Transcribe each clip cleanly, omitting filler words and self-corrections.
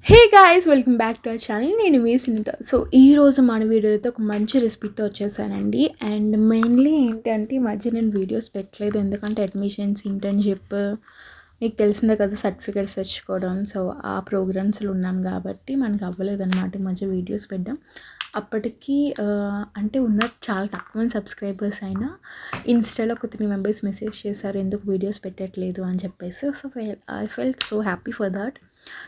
Hey guys, welcome back to our channel. నేను మీ Sunitha. So ఈరోజు మన వీడియోతో ఒక మంచి రెసిపీతో వచ్చేసానండి. అండ్ మెయిన్లీ ఏంటంటే ఈ మధ్య నేను వీడియోస్ పెట్టలేదు, ఎందుకంటే అడ్మిషన్స్, ఇంటర్న్షిప్, మీకు తెలిసిందే కదా, సర్టిఫికేట్స్ తెచ్చుకోవడం. సో ఆ ప్రోగ్రామ్స్లో ఉన్నాం కాబట్టి మనకు అవ్వలేదన్నమాట ఈ మధ్య వీడియోస్ పెట్టడం. అప్పటికి అంటే ఉన్న చాలా తక్కువ మంది సబ్స్క్రైబర్స్ అయినా ఇన్స్టాలో ఒక 3 మెంబర్స్ మెసేజ్ చేశారు, ఎందుకు వీడియోస్ పెట్టట్లేదు అని చెప్పేసి. So I felt so happy for that.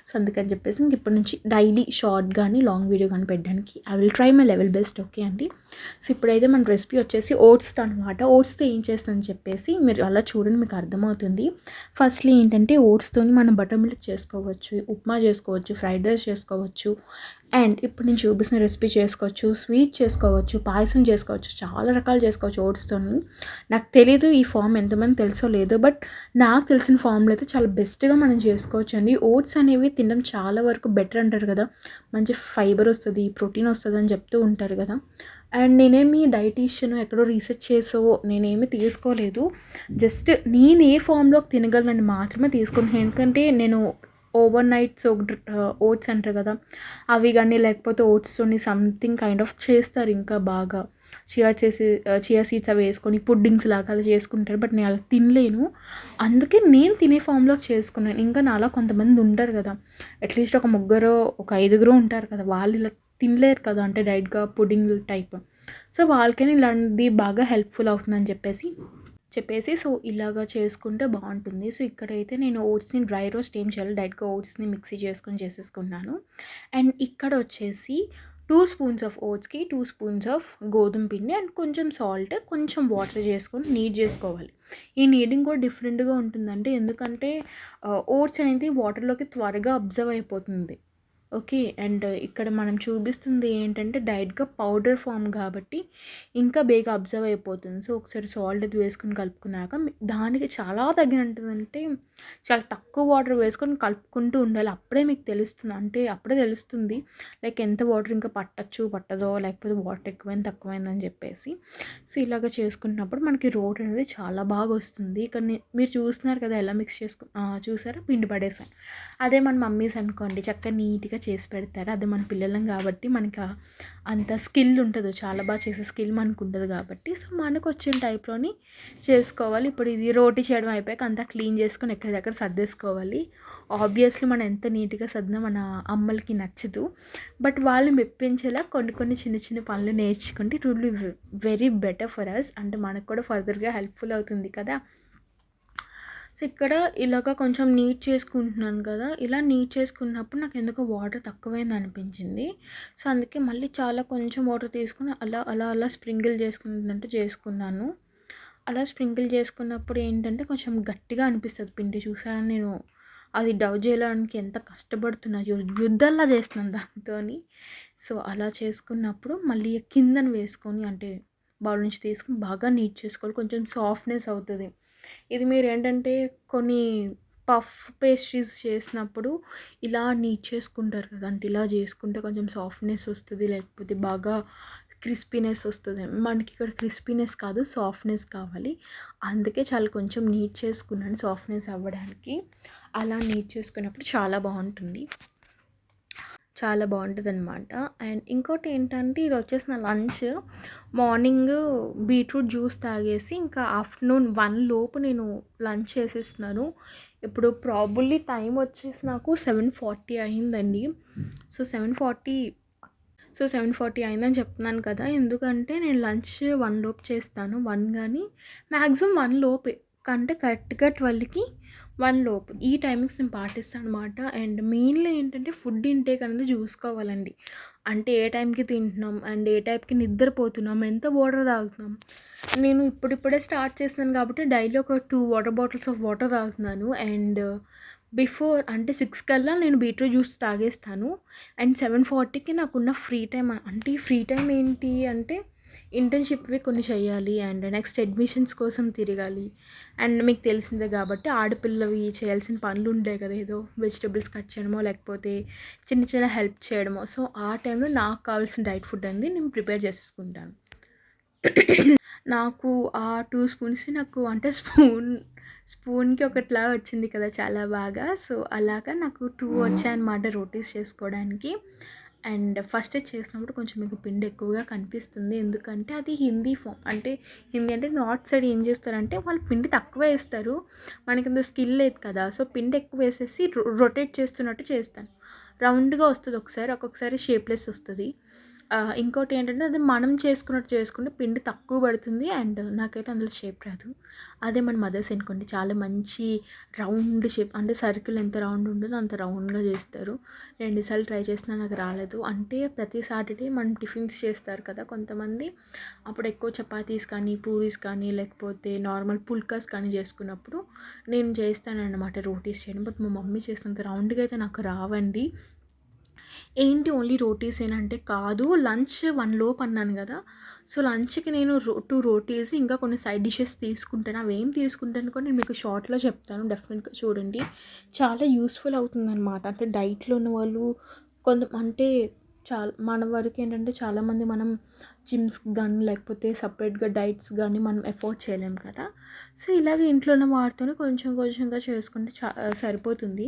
So అందుకని చెప్పేసి ఇంక ఇప్పటి నుంచి డైలీ షార్ట్ కానీ లాంగ్ వీడియో కానీ పెట్టడానికి I will try my level best. Okay అండి. సో ఇప్పుడైతే మన రెసిపీ వచ్చేసి ఓట్స్తో అనమాట. ఓట్స్తో ఏం చేస్తానని చెప్పేసి మీరు అలా చూడండి, మీకు అర్థమవుతుంది. ఫస్ట్లీ ఏంటంటే ఓట్స్తో మనం బటర్ మిల్క్ చేసుకోవచ్చు, ఉప్మా చేసుకోవచ్చు, ఫ్రైడ్ రైస్ చేసుకోవచ్చు, అండ్ ఇప్పుడు నేను చూపిస్తున్న రెసిపీ చేసుకోవచ్చు, స్వీట్ చేసుకోవచ్చు, పాయసం చేసుకోవచ్చు, చాలా రకాలు చేసుకోవచ్చు ఓట్స్తో. నాకు తెలీదు ఈ ఫామ్ ఎంతమంది తెలుసో లేదో, బట్ నాకు తెలిసిన ఫామ్లో అయితే చాలా బెస్ట్గా మనం చేసుకోవచ్చు అండి. ఓట్స్ అనేవి తినడం చాలా వరకు బెటర్ అంటారు కదా, మంచి ఫైబర్ వస్తుంది, ప్రోటీన్ వస్తుంది అని చెప్తూ ఉంటారు కదా. అండ్ నేనేమి డైటీషియన్ ఎక్కడో రీసెర్చ్ చేసో నేనేమి తీసుకోలేదు, జస్ట్ నేను ఏ ఫామ్లోకి తినగలనని మాత్రమే తీసుకున్నాను. ఎందుకంటే నేను ఓవర్ నైట్స్ ఓట్స్ అంటారు కదా, అవి కానీ లేకపోతే ఓట్స్తోని సంథింగ్ కైండ్ ఆఫ్ చేస్తారు ఇంకా బాగా, చియా సీడ్స్ అవి వేసుకొని పుడ్డింగ్స్ లాగా అలా చేసుకుంటారు. బట్ నేను అలా తినలేను, అందుకే నేను తినే ఫామ్లో చేసుకున్నాను. ఇంకా నాలా కొంతమంది ఉంటారు కదా, అట్లీస్ట్ ఒక ముగ్గురు ఒక ఐదుగురు ఉంటారు కదా, వాళ్ళు ఇలా తినలేరు కదా, అంటే డైట్గా పుడ్డింగ్ టైప్. సో వాళ్ళకైనా ఇలాంటిది బాగా హెల్ప్ఫుల్ అవుతుందని చెప్పేసి సో ఇలాగా చేసుకుంటే బాగుంటుంది. సో ఇక్కడైతే నేను ఓట్స్ని డ్రై రోస్ట్ ఏం చేయాలి, డైరెక్ట్గా ఓట్స్ని మిక్సీ చేసుకొని చేసేసుకున్నాను. అండ్ ఇక్కడ వచ్చేసి 2 స్పూన్స్ ఆఫ్ ఓట్స్కి 2 స్పూన్స్ ఆఫ్ గోధుమ పిండి అండ్ కొంచెం సాల్ట్, కొంచెం వాటర్ చేసుకొని నీడ్ చేసుకోవాలి. ఈ నీడింగ్ కూడా డిఫరెంట్గా ఉంటుందండి, ఎందుకంటే ఓట్స్ అనేది వాటర్లోకి త్వరగా అబ్జర్వ్ అయిపోతుంది. ఓకే. అండ్ ఇక్కడ మనం చూపిస్తుంది ఏంటంటే డైరెక్ట్గా పౌడర్ ఫామ్ కాబట్టి ఇంకా బేగా అబ్జర్వ్ అయిపోతుంది. సో ఒకసారి సాల్ట్ అది వేసుకొని కలుపుకున్నాక దానికి చాలా తగినంటంటే చాలా తక్కువ వాటర్ వేసుకొని కలుపుకుంటూ ఉండాలి. అప్పుడే మీకు తెలుస్తుంది, అంటే అప్పుడే తెలుస్తుంది లైక్ ఎంత వాటర్ ఇంకా పట్టదో, లేకపోతే వాటర్ ఎక్కువైంది తక్కువైందని చెప్పేసి. సో ఇలాగ చేసుకున్నప్పుడు మనకి రోట్ అనేది చాలా బాగా వస్తుంది. ఇక్కడ మీరు చూస్తున్నారు కదా ఎలా మిక్స్ చూసారా, పిండి పడేసాను. అదే మన మమ్మీస్ అనుకోండి చక్కగా నీట్గా చేసి పెడతారు. అదే మన పిల్లలం కాబట్టి మనకి అంత స్కిల్ ఉంటుంది, చాలా బాగా చేసే స్కిల్ మనకు ఉంటుంది కాబట్టి. సో మనకు వచ్చిన టైప్లోని చేసుకోవాలి. ఇప్పుడు ఇది రోటీ చేయడం అయిపోయాక అంతా క్లీన్ చేసుకొని ఎక్కడిదక్కడ సర్దేసుకోవాలి. ఆబ్వియస్లీ మనం ఎంత నీట్గా సర్దినా మన అమ్మలకి నచ్చదు, బట్ వాళ్ళు మెప్పించేలా కొన్ని చిన్న చిన్న పనులు నేర్చుకుంటే it will be very better for us, అంటే మనకు కూడా ఫర్దర్గా హెల్ప్ఫుల్ అవుతుంది కదా. సో ఇక్కడ ఇలాగ కొంచెం నీట్ చేసుకుంటున్నాను కదా, ఇలా నీట్ చేసుకున్నప్పుడు నాకు ఎందుకో వాటర్ తక్కువైంది అనిపించింది. సో అందుకే మళ్ళీ చాలా కొంచెం వాటర్ తీసుకుని అలా స్ప్రింకిల్ చేసుకున్నట్టు చేసుకున్నాను. అలా స్ప్రింకిల్ చేసుకున్నప్పుడు ఏంటంటే కొంచెం గట్టిగా అనిపిస్తుంది పిండి. చూసారా నేను అది డవ్ చేయడానికి ఎంత కష్టపడుతున్నా, యుద్ధంలా చేస్తున్నాను దాంతోని. సో అలా చేసుకున్నప్పుడు మళ్ళీ కిందన వేసుకొని, అంటే బౌల్ నుంచి తీసుకుని బాగా నీట్ చేసుకోవాలి, కొంచెం సాఫ్ట్నెస్ అవుతుంది. ఇది మీరు ఏంటంటే కొన్ని పఫ్ పేస్ట్రీస్ చేసినప్పుడు ఇలా నీట్ చేసుకుంటారు కదా, అంటే ఇలా చేసుకుంటే కొంచెం సాఫ్ట్నెస్ వస్తుంది, లేకపోతే బాగా క్రిస్పీనెస్ వస్తుంది. మనకి ఇక్కడ క్రిస్పీనెస్ కాదు, సాఫ్ట్నెస్ కావాలి. అందుకే చాలా కొంచెం నీట్ చేసుకున్నాను సాఫ్ట్నెస్ అవ్వడానికి. అలా నీట్ చేసుకున్నప్పుడు చాలా బాగుంటుందన్నమాట. అండ్ ఇంకోటి ఏంటంటే ఇది వచ్చేసి నా లంచ్. మార్నింగ్ బీట్రూట్ జ్యూస్ తాగేసి ఇంకా ఆఫ్టర్నూన్ 1 లోపు నేను లంచ్ చేసేస్తున్నాను. ఇప్పుడు ప్రాబబ్లీ టైం వచ్చేసి నాకు 7:40 అయిందండి. సో 7:40 అయిందని చెప్తున్నాను కదా, ఎందుకంటే నేను లంచ్ 1 లోపు చేస్తాను. 1 కానీ మ్యాక్సిమం 1 లోపే, కంటే కరెక్ట్గా 12కి 1 లోపు ఈ టైమింగ్స్ నేను పాటిస్తాను అనమాట. అండ్ మెయిన్లీ ఏంటంటే ఫుడ్ ఇంటేక్ అనేది చూసుకోవాలండి, అంటే ఏ టైంకి తింటున్నాం అండ్ ఏ టైంకి నిద్రపోతున్నాం, ఎంత వాటర్ తాగుతున్నాం. నేను ఇప్పుడిప్పుడే స్టార్ట్ చేస్తున్నాను కాబట్టి డైలీ ఒక 2 వాటర్ బాటిల్స్ ఆఫ్ వాటర్ తాగుతున్నాను. అండ్ బిఫోర్ అంటే 6 కల్లా నేను బీట్రూట్ జ్యూస్ తాగేస్తాను. అండ్ 7:40కి నాకున్న ఫ్రీ టైం, అంటే ఈ ఫ్రీ టైం ఏంటి అంటే ఇంటర్న్షిప్వి కొన్ని చేయాలి, అండ్ నెక్స్ట్ అడ్మిషన్స్ కోసం తిరగాలి. అండ్ మీకు తెలిసిందే కాబట్టి ఆడపిల్లవి చేయాల్సిన పనులు ఉంటాయి కదా, ఏదో వెజిటబుల్స్ కట్ చేయడమో లేకపోతే చిన్న చిన్న హెల్ప్ చేయడమో. సో ఆ టైంలో నాకు కావాల్సిన డైట్ ఫుడ్ అనేది నేను ప్రిపేర్ చేసేసుకుంటాను. నాకు ఆ 2 స్పూన్స్ నాకు అంటే స్పూన్‌కి ఒకటిలాగా వచ్చింది కదా! చాలా బాగా. సో, అలాగా నాకు 2 వచ్చాయన్నమాట రోటీస్ చేసుకోవడానికి. అండ్ ఫస్ట్ చేసినప్పుడు కొంచెం మీకు పిండి ఎక్కువగా కనిపిస్తుంది. ఎందుకంటే అది హిందీ ఫామ్. అంటే హిందీ అంటే నార్త్ సైడ్ ఏం చేస్తారంటే వాళ్ళు పిండి తక్కువ ఏస్తారు. మనకంత స్కిల్ లేదు కదా! సో, పిండి ఎక్కువ వేసేసి రొటేట్ చేస్తున్నట్టు చేస్తాను. రౌండ్‌గా వస్తది ఒకసారి, ఒక్కొక్కసారి షేప్‌లెస్ వస్తది. ఇంకోటి ఏంటంటే అది మనం చేసుకున్నట్టు చేసుకుంటే పిండి తక్కువ పడుతుంది. అండ్ నాకైతే అందులో షేప్ రాదు. అదే మన మదర్స్ అనుకోండి చాలా మంచి రౌండ్ షేప్ అంటే సర్కిల్ ఎంత రౌండ్ ఉంటుందో అంత రౌండ్‌గా చేస్తారు. నేను ఎన్నిసార్లు ట్రై చేసినా నాకు రాలేదు. అంటే ప్రతి సాటర్డే మనం టిఫిన్స్ చేస్తారు కదా కొంతమంది. అప్పుడు ఎక్కువ చపాతీస్ కానీ, పూరీస్ కానీ లేకపోతే నార్మల్ పుల్కాస్ కానీ చేసుకున్నప్పుడు నేను చేస్తానన్నమాట రోటీస్ చేయడం. బట్ మా మమ్మీ చేసినంత రౌండ్‌గా అయితే నాకు రావండి. ఏంటి ఓన్లీ రోటీసేనంటే కాదు. లంచ్ 1 లోపు అన్నాను గదా! సో, లంచ్‌కి నేను 2 రోటీస్ ఇంకా కొన్ని సైడ్ డిషెస్ తీసుకుంటాను. అవేం తీసుకుంటానో కూడా నేను మీకు షార్ట్‌లో చెప్తాను. డెఫినెట్‌గా చూడండి. చాలా యూస్‌ఫుల్ అవుతుందనమాట. అంటే డైట్‌లో ఉన్నవాళ్ళు అంటే మన వరకేంటంటే చాలామంది మనం జిమ్స్‌కి గానీ, లేకపోతే సెపరేట్‌గా డైట్స్ గానీ మనం ఎఫోర్డ్ చేయలేం కదా! సో, ఇలాగ ఇంట్లో ఉన్న వాటితోనే కొంచెం కొంచెంగా చేసుకుంటే సరిపోతుంది.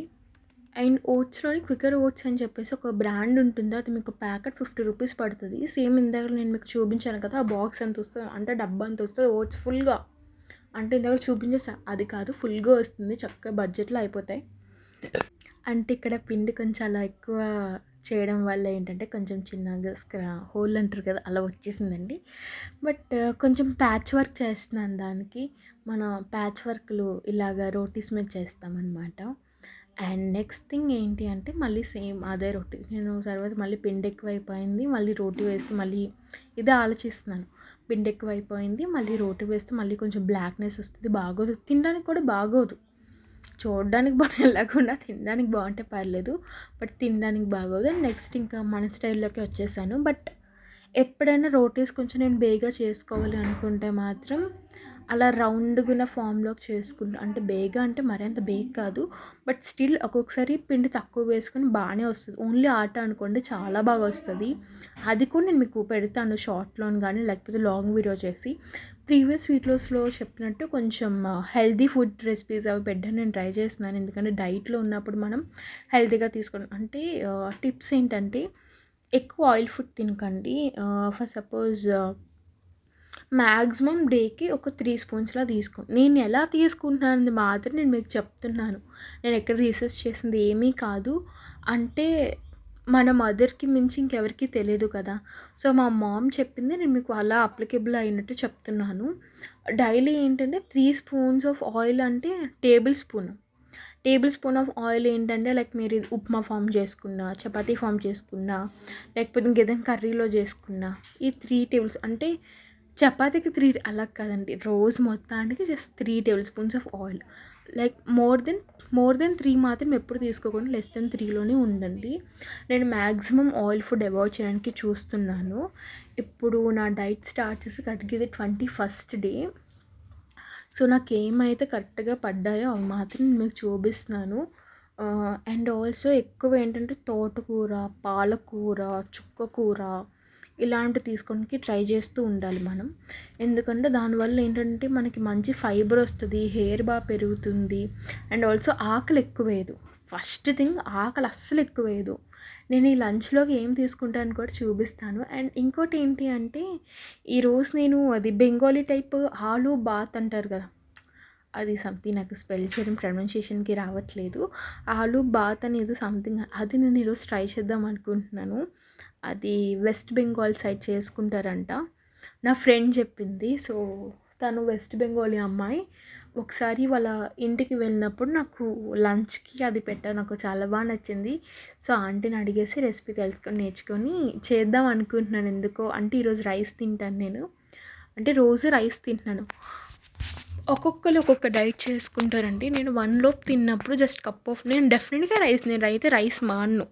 అండ్ ఓట్స్‌లోని క్వికర్ ఓట్స్ అని చెప్పేసి ఒక బ్రాండ్ ఉంటుంది. అది మీకు ప్యాకెట్ 50 రూపీస్ పడుతది. సేమ్ ఇందాక నేను మీకు చూపించాను కదా! ఆ బాక్స్ ఎంతొస్తదో అంటే డబ్బా ఎంతొస్తదో ఓట్స్ ఫుల్‌గా అంటే ఇందాక చూపించేసా అది కాదు ఫుల్‌గా వస్తుంది. చక్కగా బడ్జెట్‌లో అయిపోతాయి. అంటే ఇక్కడ పిండి కొంచెం అలా ఎక్కువ చేయడం వల్ల ఏంటంటే కొంచెం చిన్నగా హోల్ అంటారు కదా! అలా వచ్చేసిందండి. బట్ కొంచెం ప్యాచ్ వర్క్ చేస్తున్నాను దానికి. మన ప్యాచ్ వర్క్‌లు ఇలాగ రోటీస్ మీద చేస్తామనమాట. అండ్ నెక్స్ట్ థింగ్ ఏంటి అంటే మళ్ళీ సేమ్ అదే రోటీ. నేను తర్వాత మళ్ళీ పిండి ఎక్కువైపోయింది. మళ్ళీ రోటీ వేస్తే మళ్ళీ ఇదే ఆలోచిస్తున్నాను. పిండి ఎక్కువైపోయింది. మళ్ళీ రోటీ వేస్తే మళ్ళీ కొంచెం బ్లాక్‌నెస్ వస్తది. బాగోదు. తినడానికి కూడా బాగోదు. చూడడానికి లేకుండా తినడానికి బాగుంటే పర్లేదు. బట్ తినడానికి బాగోదు. అండ్ నెక్స్ట్ ఇంకా మన స్టైల్‌లోకి వచ్చేసాను. బట్ ఎప్పుడైనా రోటీస్ కొంచెం నేను బేగా చేసుకోవాలి అనుకుంటే మాత్రం అలా రౌండ్‌గున్న ఫామ్‌లోకి చేసుకుంటా. అంటే బేగా అంటే మరీ అంత బేక్ కాదు. బట్ స్టిల్ ఒక్కొక్కసారి పిండి తక్కువ వేసుకొని బానే వస్తది. ఓన్లీ ఆట అనుకోండి చాలా బాగా వస్తది. అది కూడా నేను మీకు పెడతాను షార్ట్‌లోని గానీ లేకపోతే లాంగ్ వీడియో చేసి. ప్రీవియస్ వీడియోస్‌లో చెప్పినట్టు కొంచెం హెల్తీ ఫుడ్ రెసిపీస్ అవి పెట్టడానికి నేను ట్రై చేస్తున్నాను. ఎందుకంటే డైట్‌లో ఉన్నప్పుడు మనం హెల్తీగా తీసుకోవడం అంటే టిప్స్ ఏంటంటే ఎక్కువ ఆయిల్ ఫుడ్ తినకండి. ఫర్ సపోజ్ మాక్సిమం డేకి ఒక 3 స్పూన్స్‌లా తీసుకోండి. నేను ఎలా తీసుకుంటున్నానది మాత్రం నేను మీకు చెప్తున్నాను. నేను ఎక్కడ రీసెర్చ్ చేసింది ఏమీ కాదు. అంటే మన మదర్‌కి మించి ఇంకెవరికీ తెలీదు కదా! సో, మా మామ్ చెప్పింది నేను మీకు అలా అప్లికేబుల్ అయినట్టు చెప్తున్నాను. డైలీ ఏంటంటే 3 స్పూన్స్ ఆఫ్ ఆయిల్ అంటే table spoon. Table spoon of oil ఏంటంటే లైక్ మీరు ఇది ఉప్మా ఫామ్ చేసుకున్నా, చపాతీ ఫామ్ చేసుకున్నా, లేకపోతే ఇంకేదైనా కర్రీలో చేసుకున్నా, ఈ 3 టేబుల్స్ అంటే చపాతీకి 3 అలా కాదండి. రోజు మొత్తానికి just 3 table spoons of oil. Like more than 3 మాత్రం ఎప్పుడు తీసుకోకుండా లెస్ దెన్ 3లోనే ఉండండి. నేను మ్యాక్సిమం ఆయిల్ ఫుడ్ అవాయిడ్ చేయడానికి చూస్తున్నాను. ఇప్పుడు నా డైట్ స్టార్ట్ చేసి కరెక్ట్‌గా ఇది 21st డే. సో, నాకేమైతే కరెక్ట్‌గా పడ్డాయో అవి మాత్రం నేను మీకు చూపిస్తున్నాను. అండ్ ఆల్సో ఎక్కువ ఏంటంటే తోటకూర, పాలకూర, చుక్కకూర ఇలాంటివి తీసుకోడానికి ట్రై చేస్తూ ఉండాలి మనం. ఎందుకంటే దానివల్ల ఏంటంటే మనకి మంచి ఫైబర్ వస్తది. హెయిర్ బాగా పెరుగుతుంది. అండ్ ఆల్సో ఆకలి ఎక్కువేయదు. ఫస్ట్ థింగ్ ఆకలి అస్సలు ఎక్కువేయదు. నేను ఈ లంచ్‌లోకి ఏం తీసుకుంటానో కూడా చూపిస్తాను. అండ్ ఇంకోటి ఏంటి అంటే ఈరోజు నేను అది బెంగాలీ టైప్ ఆలు బాత్ అంటారు కదా! అది సంథింగ్ నాకు స్పెల్ చేయడం ప్రొనౌన్సియేషన్‌కి రావట్లేదు. ఆలు బాత్ అని ఏదో సంథింగ్ అది నేను ఈరోజు ట్రై చేద్దాం అనుకుంటున్నాను. అది వెస్ట్ బెంగాల్ సైడ్ చేసుకుంటారంట. నా ఫ్రెండ్ చెప్పింది. సో, తను వెస్ట్ బెంగాలీ అమ్మాయి. ఒకసారి వాళ్ళ ఇంటికి వెళ్ళినప్పుడు నాకు లంచ్‌కి అది పెట్టారు. నాకు చాలా బాగా నచ్చింది. సో, ఆంటీని అడిగేసి రెసిపీ తెలుసుకొని నేర్చుకొని చేద్దాం అనుకుంటున్నాను. ఎందుకో అంటే ఈరోజు రైస్ తింటాను నేను. అంటే రోజు రైస్ తింటున్నాను. ఒక్కొక్కళ్ళు ఒక్కొక్క డైట్ చేసుకుంటారండి. నేను 1 లోపు తిన్నప్పుడు జస్ట్ కప్ ఆఫ్ నేను డెఫినిట్‌గా నేనైతే రైస్ మానను.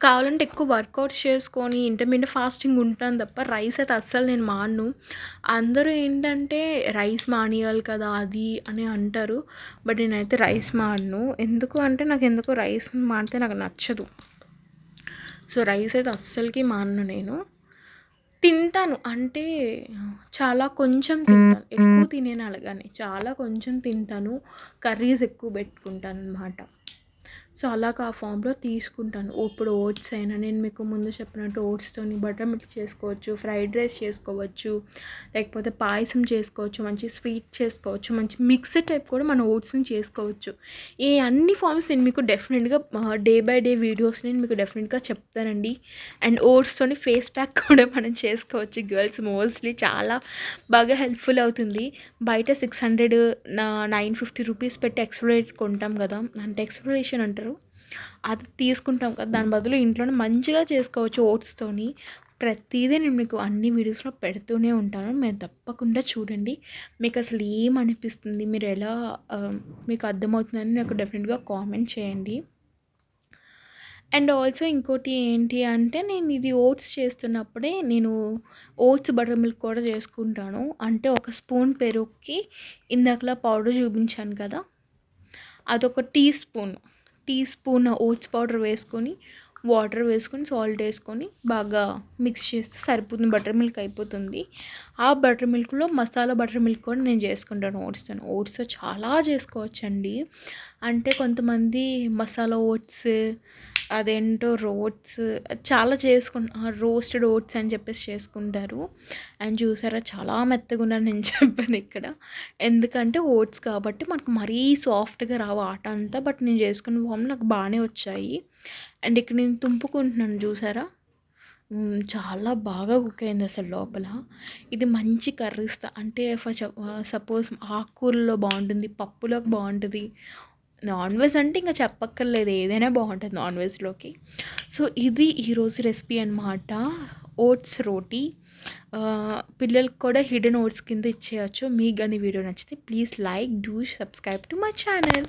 కావాలంటే ఎక్కువ వర్కౌట్స్ చేసుకొని ఇంటర్మిటెంట్ ఫాస్టింగ్ ఉంటాను తప్ప రైస్ అయితే అస్సలు నేను మానను. అందరూ ఏంటంటే రైస్ మానేయాలి కదా! అది అని అంటారు. బట్ నేనైతే రైస్ మానను. ఎందుకు అంటే నాకెందుకో రైస్ మానితే నాకు నచ్చదు. సో, రైస్ అయితే అస్సలకి మానను నేను. తింటాను. అంటే చాలా కొంచెం తింటాను. ఎక్కువ తినేను అలాగని. చాలా కొంచెం తింటాను. కర్రీస్ ఎక్కువ పెట్టుకుంటాననమాట. సో, అలాగా ఆ ఫామ్‌లో తీసుకుంటాను. ఇప్పుడు ఓట్స్ అయినా నేను మీకు ముందు చెప్పినట్టు ఓట్స్‌తోని బటర్ మిల్క్ చేసుకోవచ్చు, ఫ్రైడ్ రైస్ చేసుకోవచ్చు, లేకపోతే పాయసం చేసుకోవచ్చు, మంచి స్వీట్ చేసుకోవచ్చు, మంచి మిక్స్డ్ టైప్ కూడా మనం ఓట్స్‌ని చేసుకోవచ్చు. ఈ అన్ని ఫార్మ్స్ నేను మీకు డెఫినెట్‌గా డే బై డే వీడియోస్ నేను మీకు డెఫినెట్‌గా చెప్తానండి. అండ్ ఓట్స్‌తోని ఫేస్ ప్యాక్ కూడా మనం చేసుకోవచ్చు. గర్ల్స్ మోస్ట్‌లీ చాలా బాగా హెల్ప్‌ఫుల్ అవుతుంది. బయట 600 950 రూపీస్ పెట్టి ఎక్స్‌ఫోలియేట్ కొంటాం కదా! అంటే ఎక్స్‌ఫోలియేషన్ అంటారు. అది తీసుకుంటాం కదా! దాని బదులు ఇంట్లోనే మంచిగా చేసుకోవచ్చు ఓట్స్‌తోని. ప్రతీదీ నేను మీకు అన్ని వీడియోస్‌లో పెడుతూనే ఉంటాను. మీరు తప్పకుండా చూడండి. మీకసలు ఏమనిపిస్తుంది? మీరు ఎలా మీకు అర్థమవుతుందని నాకు డెఫినెట్‌గా కామెంట్ చేయండి. అండ్ ఆల్సో ఇంకోటి ఏంటి అంటే నేను ఇది ఓట్స్ చేస్తున్నప్పుడే నేను ఓట్స్ బటర్ మిల్క్ కూడా చేసుకుంటాను. అంటే ఒక స్పూన్ పెరుగుకి ఇందాకలా పౌడర్ చూపించాను కదా! అదొక టీ స్పూన్ ఓట్స్ పౌడర్ వేసుకొని, వాటర్ వేసుకొని, సాల్ట్ వేసుకొని బాగా మిక్స్ చేస్తే సరిపోతుంది. బటర్ మిల్క్ అయిపోతుంది. ఆ బటర్ మిల్క్‌లో మసాలా బటర్ మిల్క్ కూడా నేను చేసుకుంటాను ఓట్స్‌తోని. ఓట్స్‌తో చాలా చేసుకోవచ్చండి. అంటే కొంతమంది మసాలా ఓట్స్, అదేంటో రోట్స్ చాలా రోస్టెడ్ ఓట్స్ అని చెప్పేసి చేసుకుంటారు. అండ్ చూసారా చాలా మెత్తగున్నాయని నేను చెప్పాను ఇక్కడ. ఎందుకంటే ఓట్స్ కాబట్టి మనకు మరీ సాఫ్ట్‌గా రావు ఆట అంతా. బట్ నేను చేసుకున్న ఫామ్‌లో నాకు బాగానే వచ్చాయి. అండ్ ఇక్కడ నేను తుంపుకుంటున్నాను చూసారా? చాలా బాగా కుక్ అయింది అసలు లోపల. ఇది మంచి కర్రీస్ అంటే సపోజ్ ఆకుకూరల్లో బాగుంటుంది, పప్పులోకి బాగుంటుంది. నాన్ వెజ్ అంటే ఇంక చెప్పక్కర్లేదు. ఏదైనా బాగుంటుంది నాన్ వెజ్‌లోకి. సో, ఇది ఈరోజు రెసిపీ అనమాట. ఓట్స్ రోటీ. పిల్లలకి కూడా హిడెన్ ఓట్స్ కింద ఇచ్చేయచ్చు. మీకు గాని వీడియో నచ్చితే please like, do subscribe to my channel.